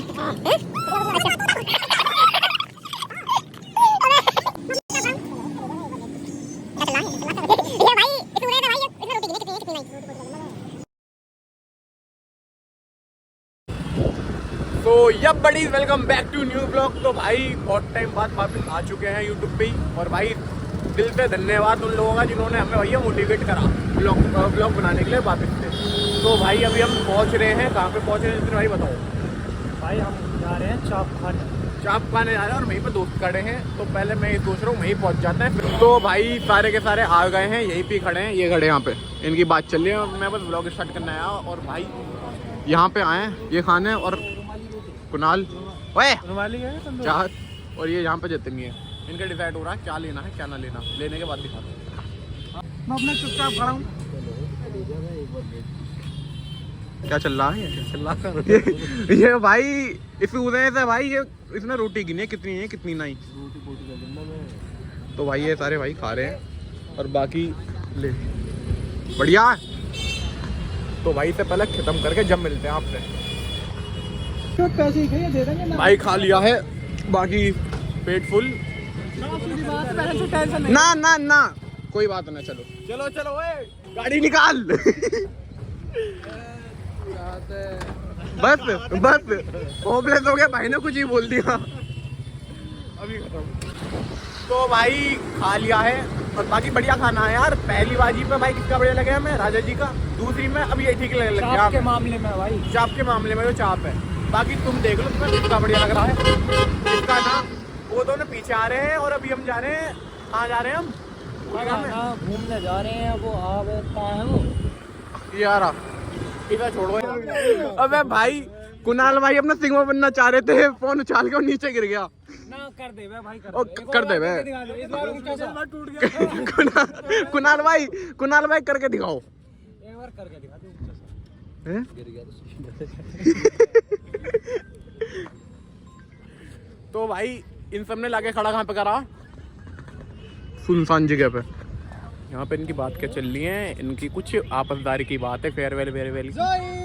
तो yup buddies, welcome back to new blog. तो भाई बहुत टाइम बाद वापस आ चुके हैं यूट्यूब पे ही। और भाई दिल से धन्यवाद उन लोगों का जिन्होंने हमें भैया मोटिवेट करा ब्लॉग बनाने के लिए वापस से। तो भाई अभी हम पहुंच रहे हैं, कहाँ पे पहुंच रहे हैं भाई बताओ। भाई हम जा रहे हैं चाप खाने जा रहे हैं और वहीं पे दोस्त खड़े हैं। तो पहले मैं सोच रहा हूँ वहीं पहुंच जाते हैं। तो भाई सारे के सारे आ गए हैं, यहीं पे खड़े हैं, ये खड़े यहाँ पे, इनकी बात चल रही है। मैं बस ब्लॉग स्टार्ट करने आया और भाई यहाँ पे आए हैं ये खाने। और कुणाल रुमाली है चाहत और ये यहाँ पे जितनी है, इनका डिसाइड हो रहा है क्या लेना है क्या ना लेना। लेने के बाद दिखाते हैं। मैं अपना चुपचाप खड़ा हूँ। क्या चल रहा है ये भाई इस उदय से भाई ये इसने रोटी गिनी है कितनी है कितनी नहीं। तो भाई ये सारे भाई खा रहे हैं और बाकी ले बढ़िया। तो भाई से पहले खत्म करके जब मिलते हैं आपसे। पैसे ही दे देंगे ना। भाई खा लिया है, बाकी पेट फुल। ना ना ना कोई बात ना, चलो चलो चलो गाड़ी निकाल बस बस होपलेस हो गया भाई ने कुछ ही बोल दिया अभी खत्म। तो भाई खा लिया है और बाकी बढ़िया खाना है यार। पहली बाजी पे भाई कितना बढ़िया लगे हमें राजा जी का, दूसरी में अब ये ठीक लग गया चाप के मामले में भाई, चाप के मामले में जो चाप है। बाकी तुम देख लो तुम्हें कितना बढ़िया लग रहा है इसका ना। वो दोनों पीछे आ रहे हैं और अभी हम जा रहे हैं, कहाँ जा रहे हैं हम? घूमने जा रहे हैं। वो कहाँ है वो यार इधर छोड़ो। अबे भाई कुणाल भाई अपना सिंगमा बनना चाह रहे थे, फोन उछाल के नीचे गिर गया ना। कर दे भाई कर दे कुणाल भाई करके दिखाओ एक बार करके दिखा दो। तो भाई इन सब ने लाके खड़ा कहाँ पे करा? सुनसान जगह पे। यहाँ पे इनकी बात क्या चल रही है, इनकी कुछ आपसदारी की बात है, फेयरवेल वेयरवेल की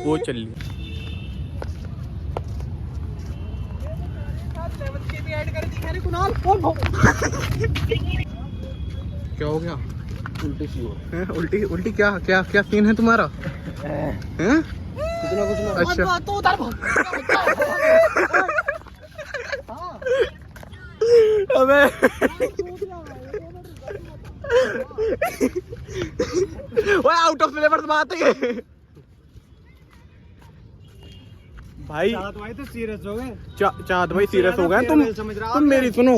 वो चल रही है। क्या हो गया? उल्टी सी हो। उल्टी उल्टी क्या क्या क्या सीन है तुम्हारा? हैं? कुछ ना अच्छा अबे वो आउट ऑफ सिलेबस बात है भाई। भाई तो सीरियस हो गए। चाहत भाई सीरियस हो गए। तुम मेरी सुनो,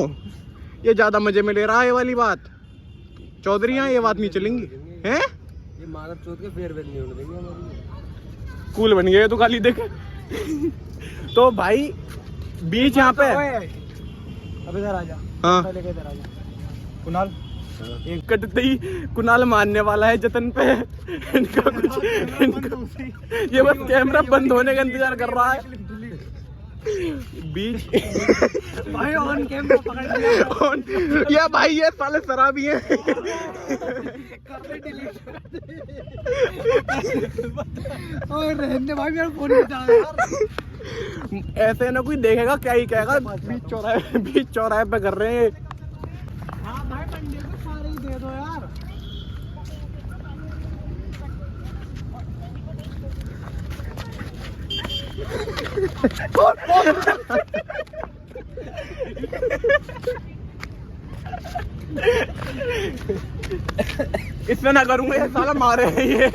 ये ज्यादा मजे में ले रहा है ये वाली बात। चौधरी यहाँ ये बात नहीं चलेंगी हैं? ये मागर चौथ के फेयरवेल नहीं होने देंगे हमारी। कूल बन गया तो खाली देख तो भाई बीच यहाँ पे अब इधर आ जा। हाँ पहले इधर आ जा कुणाल। एक कटते ही कुणाल मानने वाला है जतन पे। इनका कुछ ये बस कैमरा बंद होने का इंतजार कर रहा है। बीच भाई ऑन कैमरा पकड़ लिया। या भाई ये साले शराबी हैं। ओए रहने भाई मेरा फोन बचा यार। ऐसे ना कोई देखेगा क्या ही कहेगा बीच चौराहे पे कर रहे हैं। हाँ भाई मंडी को सारे ही दे दो यार। इसमें ना करूंगा, ये साला मारे हैं ये।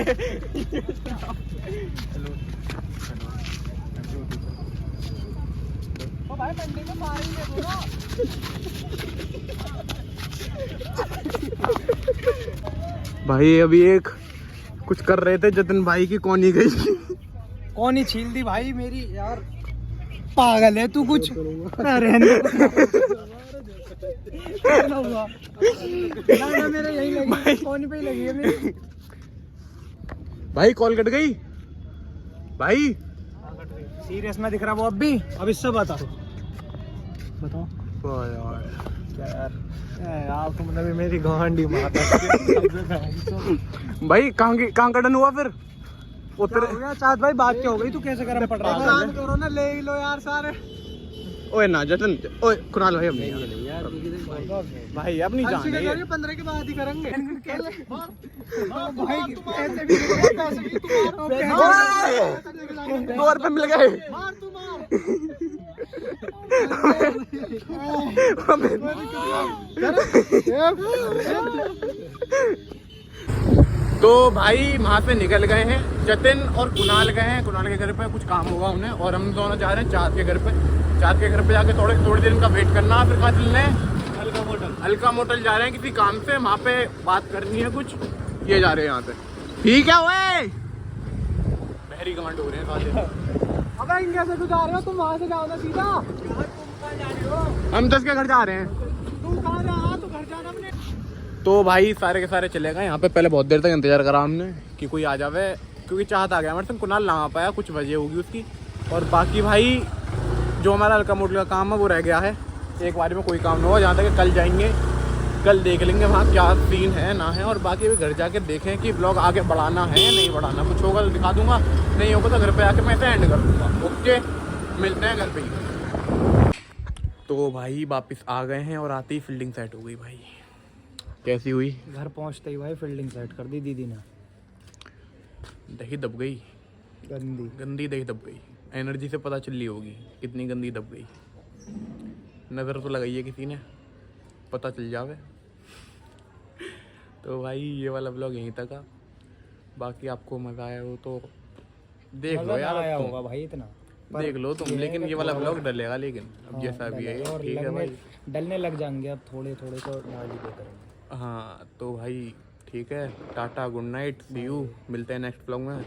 भाई मंडी में सारे ही दे दो ना। भाई अभी एक कुछ कर रहे थे जतन भाई की कौन ही गई। कौन ही छील दी भाई मेरी यार। पागल है तू कुछ रहने ना मेरे यही लगी, कौन पे ही लगी है मेरी। भाई कॉल कट गई भाई। सीरियस ना दिख रहा वो अब भी। अब इससे बताओ यार तुमने भी मेरी गांडी मारा। भाई कहाँ कटन हुआ फिर? उतर चाँद भाई बात क्या हो गई, तू कैसे गरम पड़ रहा है? काम करो ना, ले लो यार सारे। ओए ना जतन, ओए कुणाल भाई, अपनी भाई अपनी जान है ये। 15 के बाद ही करेंगे भाई। 2 रुपए मिल गए। मार तू मार। तो भाई वहाँ से निकल गए हैं, जतिन और कुणाल गए हैं, कुणाल के घर पे कुछ काम होगा उन्हें, और हम दोनों जा रहे हैं चाँद के घर पे। चाँद के घर पे जाके थोड़ी देर इनका वेट करना, फिर कहाँ चलना है? हल्का मोटल जा रहे हैं किसी काम से, वहाँ पे बात करनी है कुछ, ये जा रहे हैं यहाँ पे। ठीक है ओए, बहरी कमांड हो रहे हैं साले। अबे इनके से तू जा रहे हो, तुम वहाँ से जाओ ना सीधा। हम 10 के घर जा रहे हैं। तू कहाँ जा रहा, तू घर जाना अपने। तो भाई सारे के सारे चले गए यहाँ पे। पहले बहुत देर तक इंतजार करा हमने कि कोई आ जावे, क्योंकि चाहत आ गया हमारे संग, कुणाल ना आ पाया, कुछ वजह होगी उसकी। और बाकी भाई जो हमारा हल्का मोटल का काम है वो रह गया है, एक बार में कोई काम ना हो, जहाँ तक कल जाएंगे, कल देख लेंगे वहाँ क्या सीन है ना है। और बाकी भी घर जाके देखें कि ब्लॉग आगे बढ़ाना है या नहीं बढ़ाना, कुछ होगा तो दिखा दूंगा, नहीं होगा तो घर पे आके मैं एंड कर दूंगा। ओके, मिलते हैं घर पे ही। तो भाई वापस आ गए हैं और आते ही फील्डिंग सेट हो गई भाई। कैसी हुई? घर पहुँचते ही भाई फील्डिंग सेट कर दी दीदी ने। दही दब गई, गंदी दही दब गई। एनर्जी से पता चल रही होगी कितनी गंदी दब गई। नज़र तो लगाई है किसी ने, पता चल जावे। तो भाई ये वाला ब्लॉग यहीं तक था। बाकी आपको मज़ा आया हो तो देख लो यार, आया होगा भाई इतना, देख लो तुम, लेकिन ये वाला ब्लॉग डलेगा, लेकिन अब जैसा भी है ठीक है भाई, डलने लग जाएंगे अब थोड़े थोड़े तो डाल ही देते रहेंगे। हाँ तो भाई ठीक है, tata, good night, see you, मिलते हैं नेक्स्ट ब्लॉग में।